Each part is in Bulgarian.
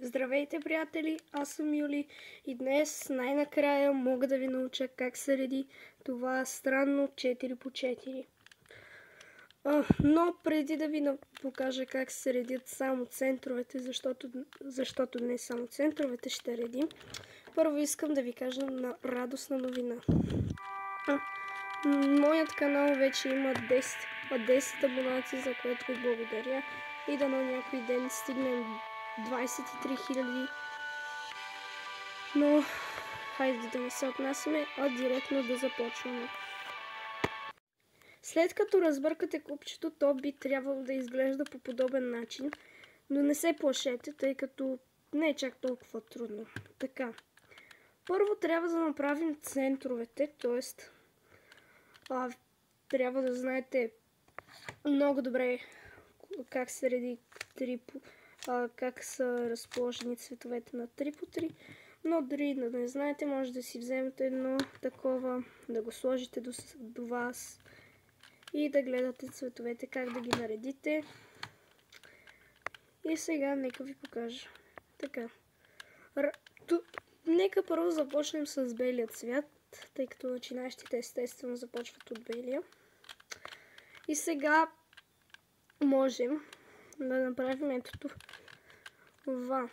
Здравейте, приятели! Аз съм Юли и днес най-накрая мога да ви науча как се реди това странно 4x4. Но преди да ви покажа как се редят само центровете, защото днес само центровете ще редим, първо искам да ви кажа на радостна новина. Моят канал вече има 10 абонати, за което ви благодаря и да на някой ден стигнем 23 000. Но хайде да не се отнасяме, а директно да започваме. След като разбъркате купчето, то би трябвало да изглежда по подобен начин, но не се плашете, тъй като не е чак толкова трудно. Така, първо трябва да направим центровете, т.е. трябва да знаете много добре как се реди как са разположени цветовете на 3x3, но дори да не знаете, може да си вземете едно такова, да го сложите до вас и да гледате цветовете, как да ги наредите. И сега нека ви покажа. Така. Нека първо започнем с белия цвят, тъй като начинаещите естествено започват от белия. И сега можем да направим ето това.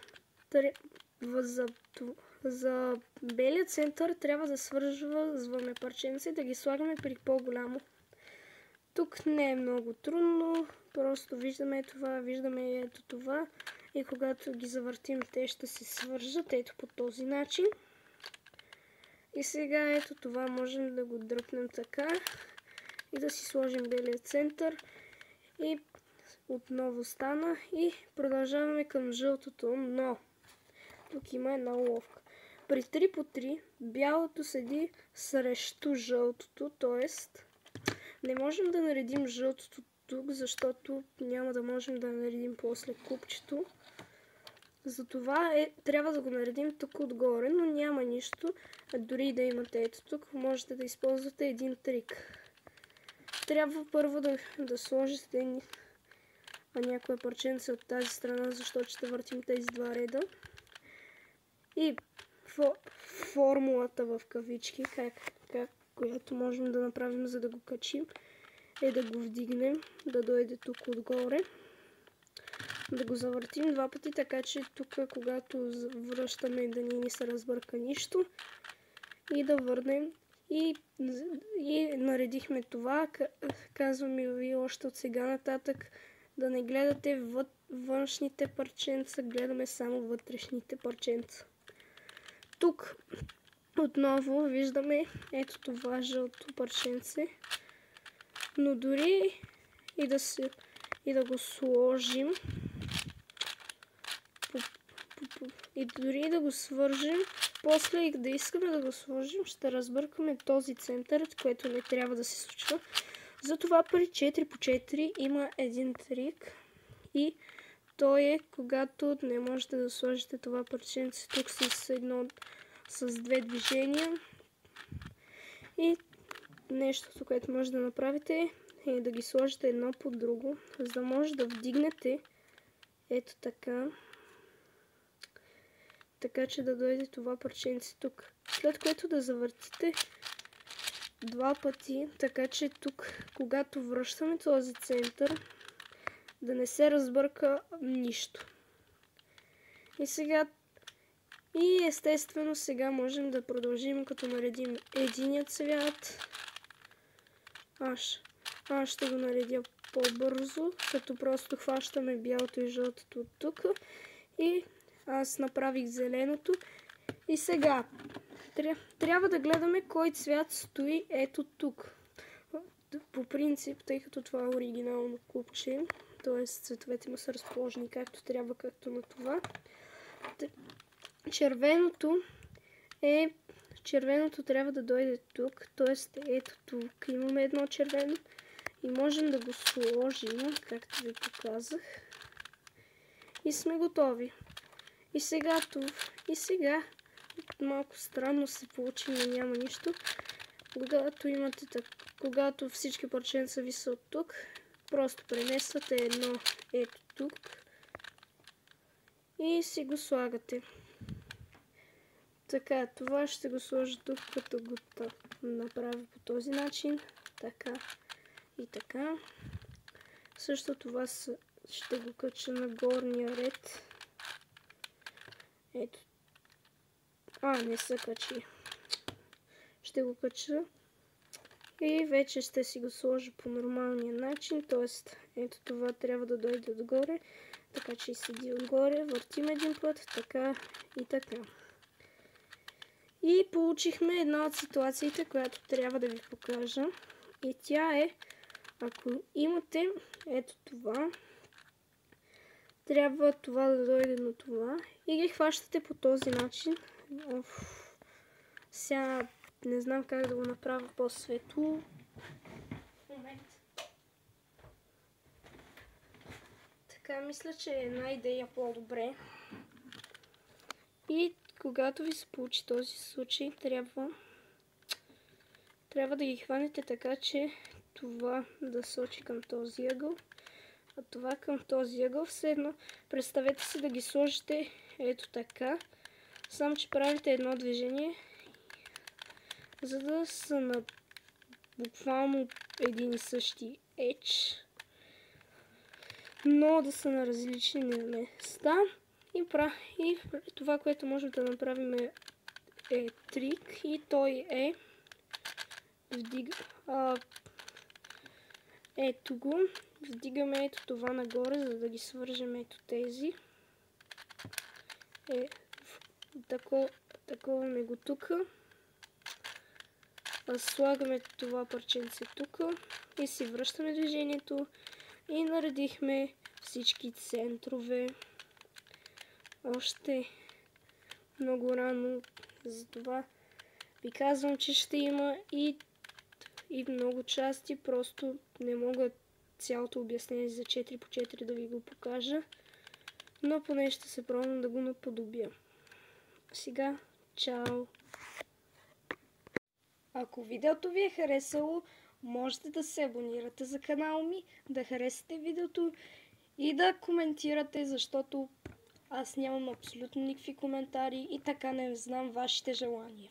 За белия център трябва да свързваме парченца и да ги слагаме при по-голямо. Тук не е много трудно, просто виждаме това, виждаме ето това и когато ги завъртим, те ще се свържат ето по този начин. И сега ето това можем да го дръпнем така и да си сложим белия център и отново стана и продължаваме към жълтото, но тук има една уловка. При 3x3 бялото седи срещу жълтото, т.е. не можем да наредим жълтото тук, защото няма да можем да наредим после купчето. Затова трябва да го наредим тук отгоре, но няма нищо. Дори да имате ето тук, можете да използвате един трик. Трябва първо да сложите някоя парченце от тази страна, защото ще въртим тези два реда. И формулата в кавички, която можем да направим, за да го качим, е да го вдигнем, да дойде тук отгоре. Да го завъртим два пъти, така че тук, когато връщаме, да ни се разбърка нищо. И да върнем. И наредихме това. Казвам ви още от сега нататък да не гледате външните парченца, гледаме само вътрешните парченца. Тук отново виждаме ето това жълто парченце, но дори и да го сложим и дори да го свържем, после и да искаме да го сложим, ще разбъркаме този център, което не трябва да се случва. Затова при 4x4 има един трик и той е, когато не можете да сложите това парченце тук с две движения. И нещото, което може да направите е да ги сложите едно по друго, за да може да вдигнете ето така. Така че да дойде това парченце тук. След което да завъртите два пъти, така че тук, когато връщаме този център, да не се разбърка нищо. И естествено сега можем да продължим, като наредим единия цвят. Аз ще го наредя по-бързо, като просто хващаме бялото и жълтото от тук. И аз направих зеленото. И сега трябва да гледаме кой цвят стои ето тук. По принцип, тъй като това е оригинално купче, т.е. цветовете му са разположени както трябва, както на това. Червеното трябва да дойде тук, т.е. ето тук имаме едно червено и можем да го сложим, както ви показах. И сме готови. И сега малко странно се получи, но няма нищо. Когато всички парченца ви са от тук, просто премествате едно ето тук и си го слагате. Така, това ще го сложа тук, като го направя по този начин. Така и така. Също това ще го кача на горния ред. Ето. Не се качи. Ще го кача. И вече ще си го сложа по нормалния начин. Тоест, ето това трябва да дойде отгоре. Така че седи отгоре. Въртим един път. Така и така. И получихме една от ситуациите, която трябва да ви покажа. И тя е, ако имате ето това, трябва това да дойде на това и ги хващате по този начин. Сега не знам как да го направя по-светло. Така, мисля, че е една идея по-добре. И когато ви се получи този случай, трябва да ги хванете така, че това да сочи към този ъгъл, а това към този ъгъл. Все едно, представете си да ги сложите ето така, само че правите едно движение, за да са на буквално един и същи edge, но да са на различни места. И това, което можем да направим е трик, и той е ето го, вдигаме ето това нагоре, за да ги свържем ето тези. Таковаме го тук. Слагаме това парченце тук и си връщаме движението и наредихме всички центрове. Още много рано, затова ви казвам, че ще има и много части, просто не мога цялото обяснение за 4x4 да ви го покажа, но поне ще се пробвам да го наподобя. Сега, чао! Ако видеото ви е харесало, можете да се абонирате за канала ми, да харесате видеото и да коментирате, защото аз нямам абсолютно никакви коментари и така не знам вашите желания.